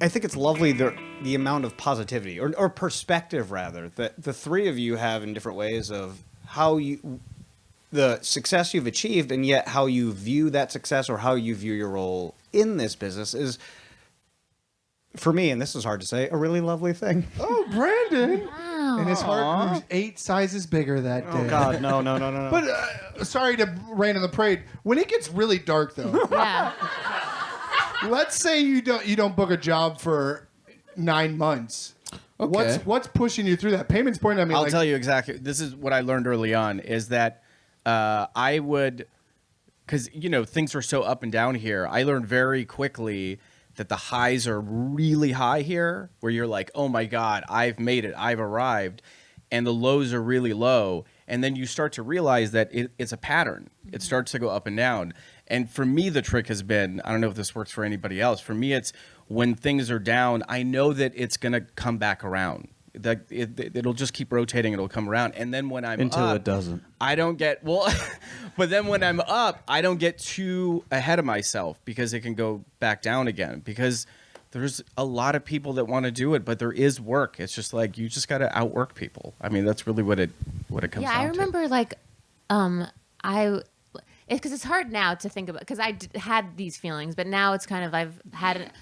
I think it's lovely the amount of positivity or perspective rather that the three of you have in different ways of how the success you've achieved and yet how you view that success or how you view your role in this business is, for me, and this is hard to say, a really lovely thing. Oh, Brandon. Wow. And his heart grew 8 sizes bigger that day. Oh, God, no. But sorry to rain on the parade. When it gets really dark, though, Yeah. let's say you don't book a job for 9 months. Okay. What's pushing you through that? Payment's point. I mean, I'll tell you exactly. This is what I learned early on is that I would, because, things are so up and down here. I learned very quickly that the highs are really high here, where you're like, oh my God, I've made it, I've arrived. And the lows are really low. And then you start to realize that it's a pattern. It starts to go up and down. And for me, the trick has been, I don't know if this works for anybody else. For me, it's when things are down, I know that it's going to come back around. That it'll just keep rotating. It'll come around. And then when I'm Until up, it doesn't. I don't get, but then when I'm up, I don't get too ahead of myself because it can go back down again because there's a lot of people that want to do it, but there is work. It's just like, you just got to outwork people. I mean, that's really what it comes down to. Yeah, I remember because it's hard now to think about because I had these feelings, but now it's kind of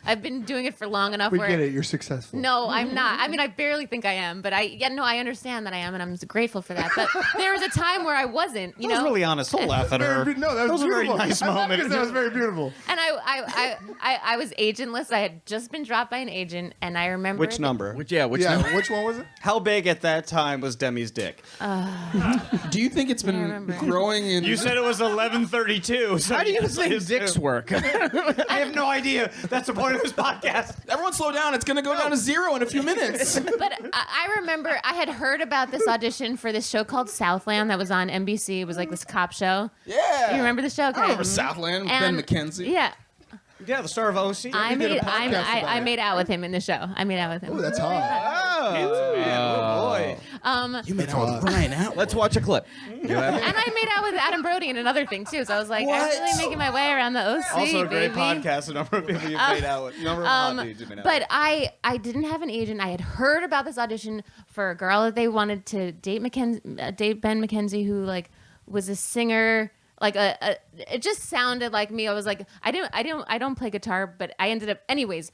I've been doing it for long enough. we where get it. You're successful. No, I'm not. I mean, I barely think I am, but I understand that I am, and I'm grateful for that. But there was a time where I wasn't. That was really honest. Don't laugh at her. No, that was a very beautiful. nice I love moment. it. That was very beautiful. And I was agentless. I had just been dropped by an agent, and I remember Which number? Which Yeah, number? which one was it? How big at that time was Demi's dick? Do you think it's been remember. growing in? You said it was 11:32. So How do you yes, I think assume. dicks work? I have no idea. That's the point of this podcast. Everyone slow down. It's going to go down to 0 in a few minutes. But I remember I had heard about this audition for this show called Southland that was on NBC. It was like this cop show. Yeah. You remember the show? Okay. I remember Southland, Ben McKenzie. Yeah. Yeah, the star of OC. I did a made podcast about I it. made out with him in the show. I made out with him. Oh, that's hot. Oh boy. You made out with Brian Atwood. Let's watch a clip. And I made out with Adam Brody and another thing too. So I was like, I'm really making my way around the OC, Also a great baby. podcast. A number of people you've made out with. Number of hot dudes you've made out with. But I didn't have an agent. I had heard about this audition for a girl that they wanted to date date Ben McKenzie, who like was a singer. Like it just sounded like me. I was like, I don't play guitar, but I ended up, anyways.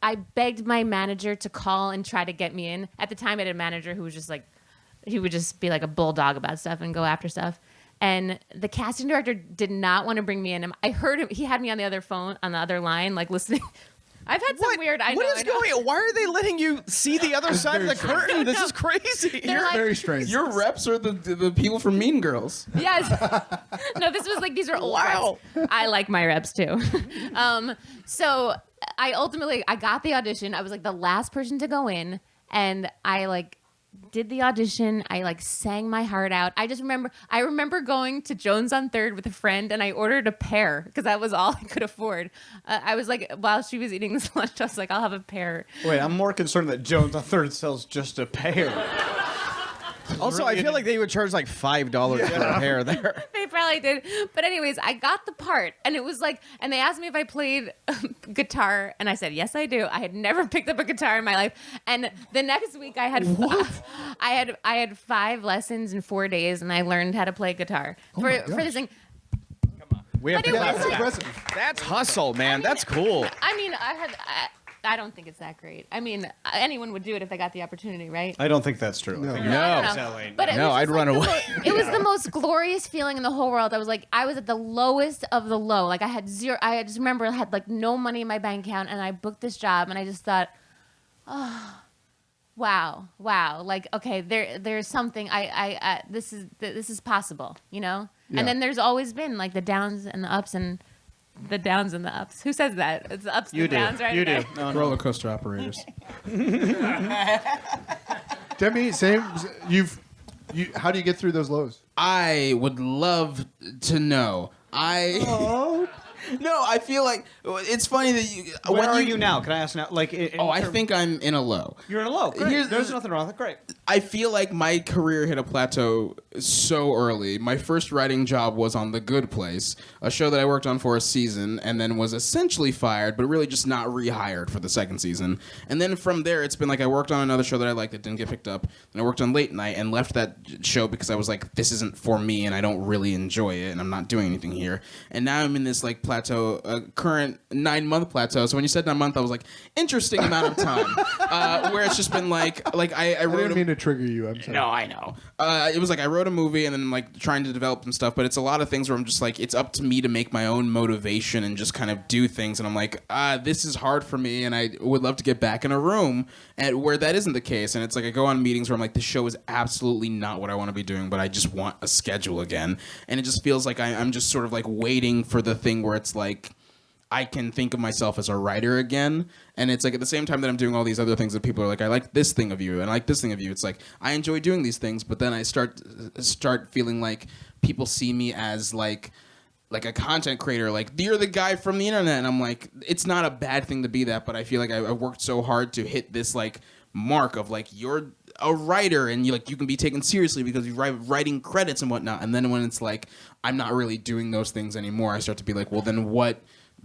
I begged my manager to call and try to get me in. At the time, I had a manager who was just like, he would just be like a bulldog about stuff and go after stuff. And the casting director did not want to bring me in. I heard him. He had me on the other line, like listening. I've had some weird. What is going on? Why are they letting you see the other side of the curtain? This is crazy. They're like, Very strange. Your reps are the people from Mean Girls. Yes. No, this was like, these are old reps. I like my reps too. So I ultimately got the audition. I was like the last person to go in, and I like did the audition. I like sang my heart out. I remember going to Jones on 3rd with a friend, and I ordered a pear because that was all I could afford. I was like, while she was eating this lunch, I was like, I'll have a pear. Wait, I'm more concerned that Jones on 3rd sells just a pair. Also, I feel like they would charge like $5 for a pair there. They probably did. But anyways, I got the part, and it was like, and they asked me if I played guitar, and I said, yes, I do. I had never picked up a guitar in my life. And the next week I had I had 5 lessons in 4 days, and I learned how to play guitar for this thing. We have But it was like, Impressive. That's hustle, man. That's cool. I mean, I don't think it's that great. I mean, anyone would do it if they got the opportunity, right? I don't think that's true. No. I don't know. Selling. But it No, was I'd just run like away. it was the most glorious feeling in the whole world. I was at the lowest of the low. Like I had zero. I just remember I had like no money in my bank account, and I booked this job, and I just thought, oh, wow. Like, okay, there's something. This is possible, you know. Yeah. And then there's always been like the downs and the ups and. The downs and the ups. Who says that? It's the ups and the downs, right? You there. do. No, Roller coaster operators. Demi, same. How do you get through those lows? I would love to know. No, I feel like it's funny that you. Where are you now? Can I ask now? Like, I think I'm in a low. you're in a low. Great. Here's- There's nothing wrong with it. Great. I feel like my career hit a plateau so early. My first writing job was on The Good Place, a show that I worked on for a season and then was essentially fired, but really just not rehired for the second season. And then from there, it's been like I worked on another show that I liked that didn't get picked up. And I worked on Late Night and left that show because I was like, this isn't for me and I don't really enjoy it and I'm not doing anything here. And now I'm in this like plateau, current 9-month plateau. So when you said 9 months, I was like, interesting amount of time. Where it's just been like I wrote didn't mean to trigger you. I'm sorry. No, I know. It was like I wrote a movie and then like trying to develop some stuff, but it's a lot of things where I'm just like, it's up to me to make my own motivation and just kind of do things. And I'm like, this is hard for me, and I would love to get back in a room and where that isn't the case. And it's like I go on meetings where I'm like, this show is absolutely not what I want to be doing, but I just want a schedule again. And it just feels like I'm just sort of like waiting for the thing where it's like, I can think of myself as a writer again. And it's like at the same time that I'm doing all these other things that people are like, I like this thing of you and I like this thing of you. It's like, I enjoy doing these things, but then I start feeling like people see me as like a content creator, like you're the guy from the internet. And I'm like, it's not a bad thing to be that, but I feel like I worked so hard to hit this like mark of like, you're a writer and you can be taken seriously because you write writing credits and whatnot. And then when it's like, I'm not really doing those things anymore, I start to be like, well, then what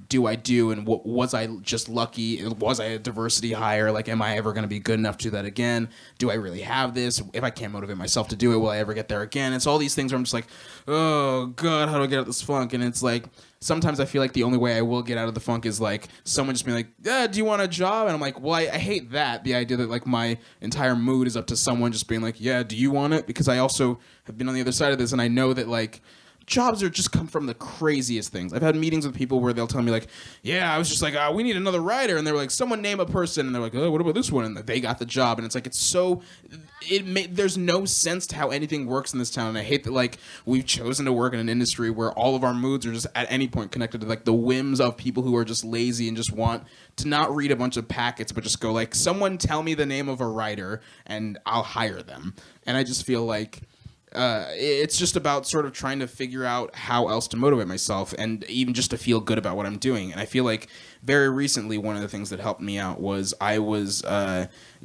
do I do, and what was I just lucky? Was I a diversity hire? Like, am I ever going to be good enough to do that again? Do I really have this? If I can't motivate myself to do it, will I ever get there again? It's all these things where I'm just like, oh God, how do I get out of this funk? And it's like, sometimes I feel like the only way I will get out of the funk is like someone just being like, yeah, do you want a job? And I'm like, well, I hate that. The idea that like my entire mood is up to someone just being like, yeah, do you want it? Because I also have been on the other side of this, and I know that like, jobs are just come from the craziest things. I've had meetings with people where they'll tell me like, yeah, I was just like, we need another writer. And they're like, someone name a person. And they're like, oh, what about this one? And they got the job. And it's like, there's no sense to how anything works in this town. And I hate that like we've chosen to work in an industry where all of our moods are just at any point connected to like the whims of people who are just lazy and just want to not read a bunch of packets, but just go like, someone tell me the name of a writer and I'll hire them. And I just feel like, it's just about sort of trying to figure out how else to motivate myself and even just to feel good about what I'm doing. And I feel like very recently one of the things that helped me out was I was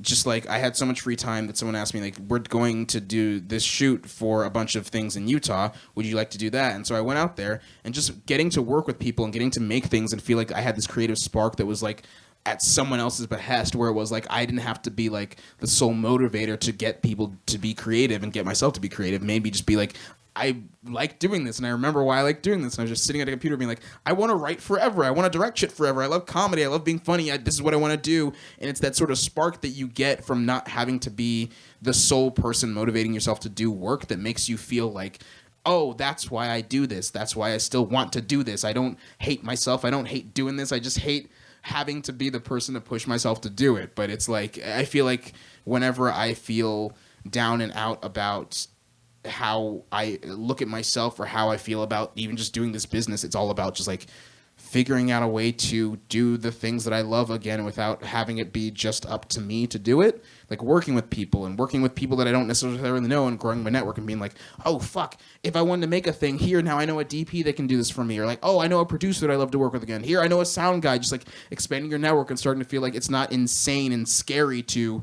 just like, I had so much free time that someone asked me like, we're going to do this shoot for a bunch of things in Utah. Would you like to do that? And so I went out there, and just getting to work with people and getting to make things and feel like I had this creative spark that was like at someone else's behest, where it was like I didn't have to be like the sole motivator to get people to be creative and get myself to be creative. Maybe just be like, I like doing this and I remember why I like doing this. And I was just sitting at a computer being like, I want to write forever. I want to direct shit forever. I love comedy. I love being funny. This is what I want to do. And it's that sort of spark that you get from not having to be the sole person motivating yourself to do work that makes you feel like, oh, that's why I do this. That's why I still want to do this. I don't hate myself. I don't hate doing this. I just hate having to be the person to push myself to do it. But it's like, I feel like whenever I feel down and out about how I look at myself or how I feel about even just doing this business, it's all about just like figuring out a way to do the things that I love again without having it be just up to me to do it. Like working with people that I don't necessarily know and growing my network and being like, oh, fuck, if I wanted to make a thing here, now I know a DP that can do this for me. Or like, oh, I know a producer that I love to work with again. Here, I know a sound guy. Just like expanding your network and starting to feel like it's not insane and scary to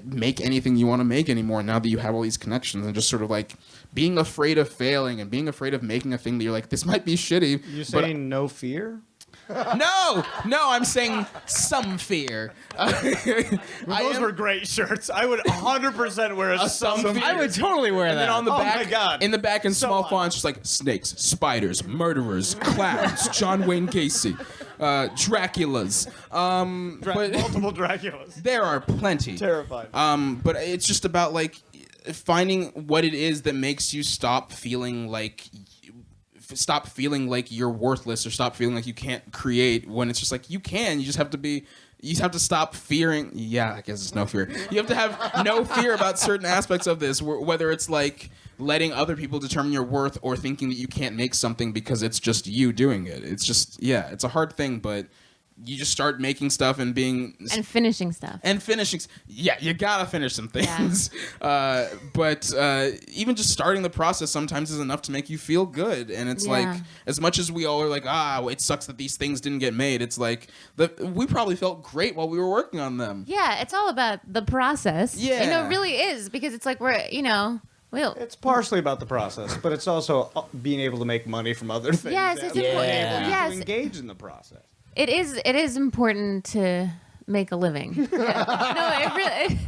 make anything you want to make anymore now that you have all these connections, and just sort of like being afraid of failing and being afraid of making a thing that you're like, this might be shitty. You're saying no fear? No, I'm saying some fear. Those were great shirts. I would 100% wear a some fear. I would totally wear And that. then on the back, my God. in the back in So small on. fonts, just like snakes, spiders, murderers, clowns, John Wayne Gacy, Draculas. But Multiple Draculas. there are plenty. Terrified. But it's just about like finding what it is that makes you stop feeling like you're worthless, or stop feeling like you can't create, when it's just like you can. You just have to stop fearing. Yeah, I guess it's no fear. You have to have no fear about certain aspects of this, whether it's like letting other people determine your worth or thinking that you can't make something because it's just you doing it. It's just, yeah, it's a hard thing, but you just start making stuff and being And finishing stuff. and finishing. Yeah, you gotta finish some things. But even just starting the process sometimes is enough to make you feel good. And it's like, as much as we all are like, it sucks that these things didn't get made. It's like we probably felt great while we were working on them. Yeah, it's all about the process. Yeah. It really is, because it's like It's partially about the process, but it's also being able to make money from other things. Yes, it's and important. being able Yes. to engage in the process. It is important to make a living. No, it really.